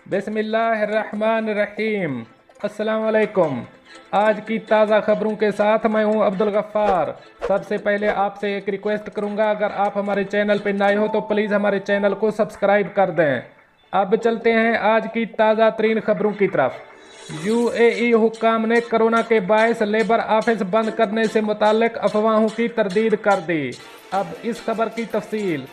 बिस्मिल्लाहिर्रहमानिर्रहीम। अस्सलाम वालेकुम। आज की ताज़ा खबरों के साथ मैं हूं अब्दुल गफ्फार। सबसे पहले आपसे एक रिक्वेस्ट करूंगा, अगर आप हमारे चैनल पर नए हो तो प्लीज़ हमारे चैनल को सब्सक्राइब कर दें। अब चलते हैं आज की ताज़ा तरीन खबरों की तरफ। यूएई हुक्काम ने कोरोना के बायस लेबर ऑफिस बंद करने से मुताल्लिक अफवाहों की तरदीद कर दी। अब इस खबर की तफसील।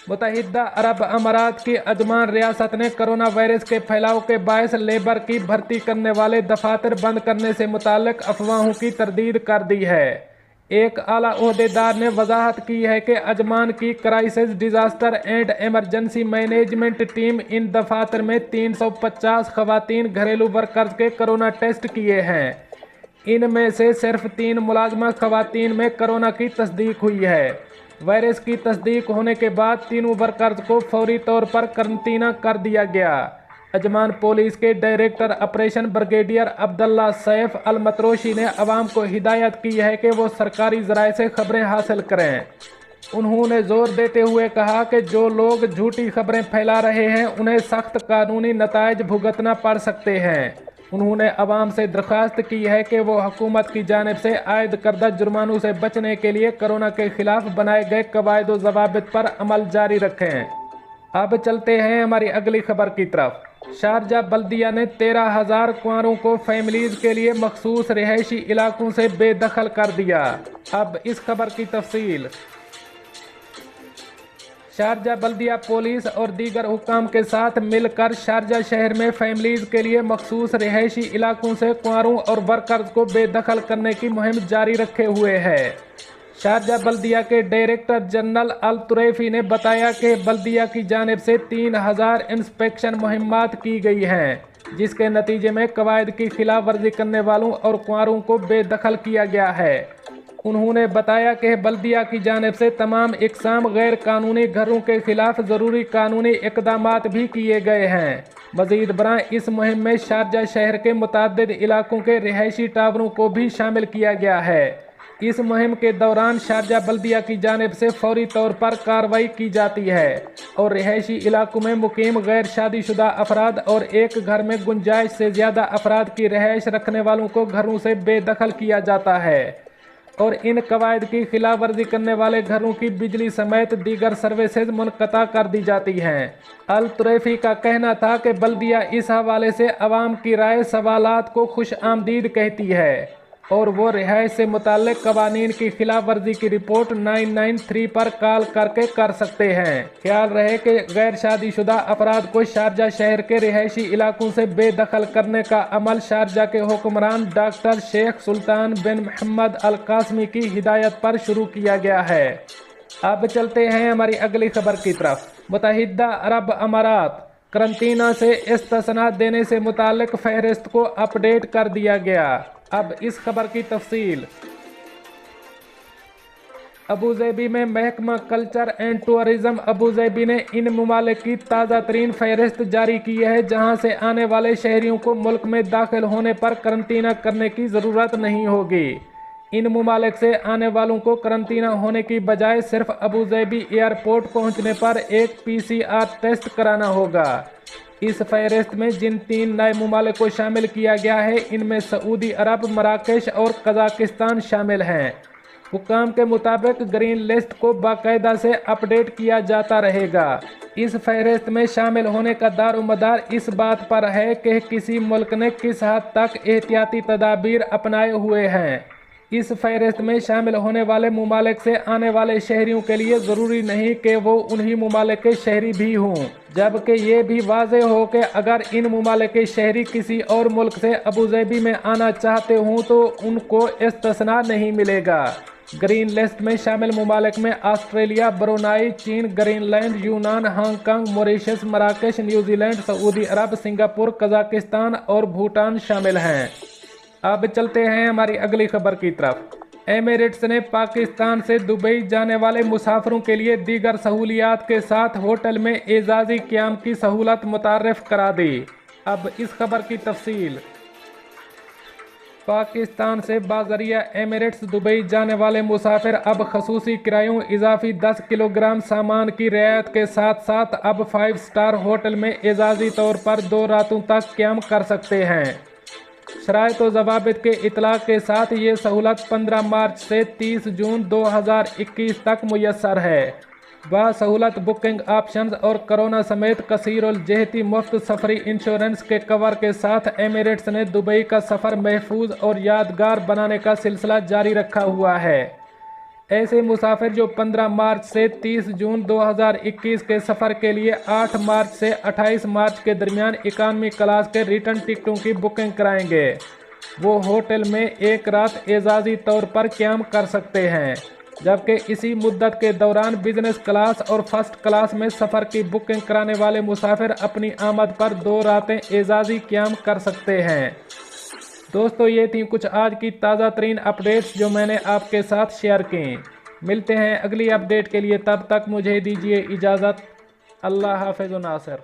मुत्तहिदा अरब अमारात की अजमान रियासत ने कोरोना वायरस के फैलाव के बायस लेबर की भर्ती करने वाले दफातर बंद करने से मुताल्लिक अफवाहों की तरदीद कर दी है। एक आला ओहदेदार ने वजाहत की है कि अजमान की crisis disaster and emergency management team इन दफातर में 350 खवातीन घरेलू वर्कर्स के कोरोना टेस्ट किए हैं। इनमें से सिर्फ 3 मुलाजमा खवातीन में कोरोना की तस्दीक हुई है। वायरस की तस्दीक होने के बाद तीनों वर्कर्स को फौरी तौर पर करंतना कर दिया गया। अजमान पुलिस के director operation brigadier Abdullah Saif Al Matroushi ने अवाम को हिदायत की है कि वो सरकारी ज़राए से खबरें हासिल करें। उन्होंने जोर देते हुए कहा कि जो लोग झूठी खबरें फैला रहे हैं उन्हें सख्त कानूनी नताइज भुगतना पड़ सकते हैं। उन्होंने अवाम से दरख्वास्त की है कि वो हुकूमत की जानिब से आयद करदा जुर्मानों से बचने के लिए कोरोना के खिलाफ बनाए गए कवायद व ज़वाबित पर अमल जारी रखें। अब चलते हैं हमारी अगली खबर की तरफ। शारजा बल्दिया ने 13,000 कुंवारों को फैमिलीज के लिए मखसूस रिहायशी इलाकों से बेदखल कर दिया। अब इस खबर की तफसील। शारजा बल्दिया पुलिस और दीगर हुक्काम के साथ मिलकर शारजा शहर में फैमिलीज के लिए मखसूस रिहायशी इलाकों से कुंवारों और वर्कर्स को बेदखल करने की मुहिम जारी रखे हुए है। शारजा बल्दिया के डायरेक्टर जनरल अल तुरैफी ने बताया कि बल्दिया की जानिब से 3,000 इंस्पेक्शन मुहिम्मात की गई हैं, जिसके नतीजे में कवायद की खिलाफ वर्जी करने वालों और कुंवारों को बेदखल किया गया है। उन्होंने बताया कि बल्दिया की जानिब से तमाम इकसाम गैर कानूनी घरों के खिलाफ ज़रूरी कानूनी इकदामात भी किए गए हैं। मज़ीद बरां इस मुहिम में शारजा शहर के मुतअद्दिद इलाकों के रिहायशी टावरों को भी शामिल किया गया है। इस मुहिम के दौरान शारजा बल्दिया की जानिब से फौरी तौर पर कार्रवाई की जाती है और रिहायशी इलाकों में मुकीम गैर शादीशुदा अफराद और एक घर में गुंजाइश से ज़्यादा अफराद की रिहाइश रखने वालों को घरों से बेदखल किया जाता है और इन कवायद की खिलाफ वर्जी करने वाले घरों की बिजली समेत दीगर सर्विसेज मुनक़ता कर दी जाती हैं। अल तुरैफी का कहना था कि बल्दिया इस हवाले से अवाम की राय सवालात को खुश आमदीद कहती है और वो रिहाइश से मुताल्लिक कवानीन की खिलाफ वर्जी की रिपोर्ट 993 पर कॉल करके कर सकते हैं। ख्याल रहे कि गैर शादीशुदा अफराद को शारजा शहर के रिहायशी इलाकों से बेदखल करने का अमल शारजा के हुक्मरान डॉक्टर शेख सुल्तान बिन मोहम्मद अल कासमी की हिदायत पर शुरू किया गया है। अब चलते हैं हमारी अगली खबर की तरफ। मुत्तहिदा अरब अमारात करंतना से इस्तिस्ना देने से मुताल्लिक फहरिस्त को अपडेट कर दिया गया। अब इस खबर की तफसील। अबूज़ेबी में महकमा कल्चर एंड टूरिज़्म अबूज़ेबी ने इन ममालिक की ताज़ा तरीन फहरिस्त जारी की है जहां से आने वाले शहरियों को मुल्क में दाखिल होने पर करंतना करने की ज़रूरत नहीं होगी। इन ममालिक से आने वालों को करंतना होने की बजाय सिर्फ अबूज़ेबी एयरपोर्ट पहुंचने पर एक PCR टेस्ट कराना होगा। इस फहरिस्त में जिन 3 नए ममालिक को शामिल किया गया है इनमें सऊदी अरब, मराकश और कजाकिस्तान शामिल हैं। हुक्काम के मुताबिक ग्रीन लिस्ट को बाकायदा से अपडेट किया जाता रहेगा। इस फहरिस्त में शामिल होने का दारोमदार इस बात पर है कि किसी मुल्क ने किस हद तक एहतियाती तदाबीर अपनाए हुए हैं। इस फहरिस्त में शामिल होने वाले ममालिक से आने वाले शहरियों के लिए ज़रूरी नहीं कि वो उन्हीं ममालिक के शहरी भी हों, जबकि ये भी वाज़ेह हो कि अगर इन ममालिक के शहरी किसी और मुल्क से अबूज़ेबी में आना चाहते हों तो उनको इस्तिस्ना नहीं मिलेगा। ग्रीन लिस्ट में शामिल ममालिक में ऑस्ट्रेलिया, ब्रुनाई, चीन, ग्रीनलैंड, यूनान, हांगकांग, मॉरिशस, मराकश, न्यूजीलैंड, सऊदी अरब, सिंगापुर, कजाकिस्तान और भूटान शामिल हैं। अब चलते हैं हमारी अगली खबर की तरफ। एमिरेट्स ने पाकिस्तान से दुबई जाने वाले मुसाफिरों के लिए दीगर सहूलियात के साथ होटल में एजाज़ी क़याम की सहूलत मुतारफ़ करा दी। अब इस खबर की तफसील। पाकिस्तान से बाजरिया एमिरेट्स दुबई जाने वाले मुसाफिर अब खसूसी किरायों इजाफी 10 किलोग्राम सामान की रियायत के साथ साथ अब 5 स्टार होटल में एजाजी तौर पर 2 रातों तक क़याम कर सकते हैं। शराइत व ज़वाबित के इतलाक़ के साथ ये सहूलत 15 मार्च से 30 जून 2021 तक मुयस्सर है। बासहूलत बुकिंग ऑप्शंस और कोरोना समेत कसीरुल जहती मुफ्त सफरी इंश्योरेंस के कवर के साथ एमिरेट्स ने दुबई का सफ़र महफूज और यादगार बनाने का सिलसिला जारी रखा हुआ है। ऐसे मुसाफिर जो 15 मार्च से 30 जून 2021 के सफ़र के लिए 8 मार्च से 28 मार्च के दरमियान इकानमी क्लास के रिटर्न टिकटों की बुकिंग कराएंगे, वो होटल में एक रात एजाजी तौर पर क़याम कर सकते हैं, जबकि इसी मुद्दत के दौरान बिजनेस क्लास और फर्स्ट क्लास में सफ़र की बुकिंग कराने वाले मुसाफिर अपनी आमद पर 2 रातें एजाजी क़याम कर सकते हैं। दोस्तों, ये थी कुछ आज की ताज़ा तरीन अपडेट्स जो मैंने आपके साथ शेयर की। मिलते हैं अगली अपडेट के लिए, तब तक मुझे दीजिए इजाज़त। अल्लाह हाफ़िज़ व नासिर।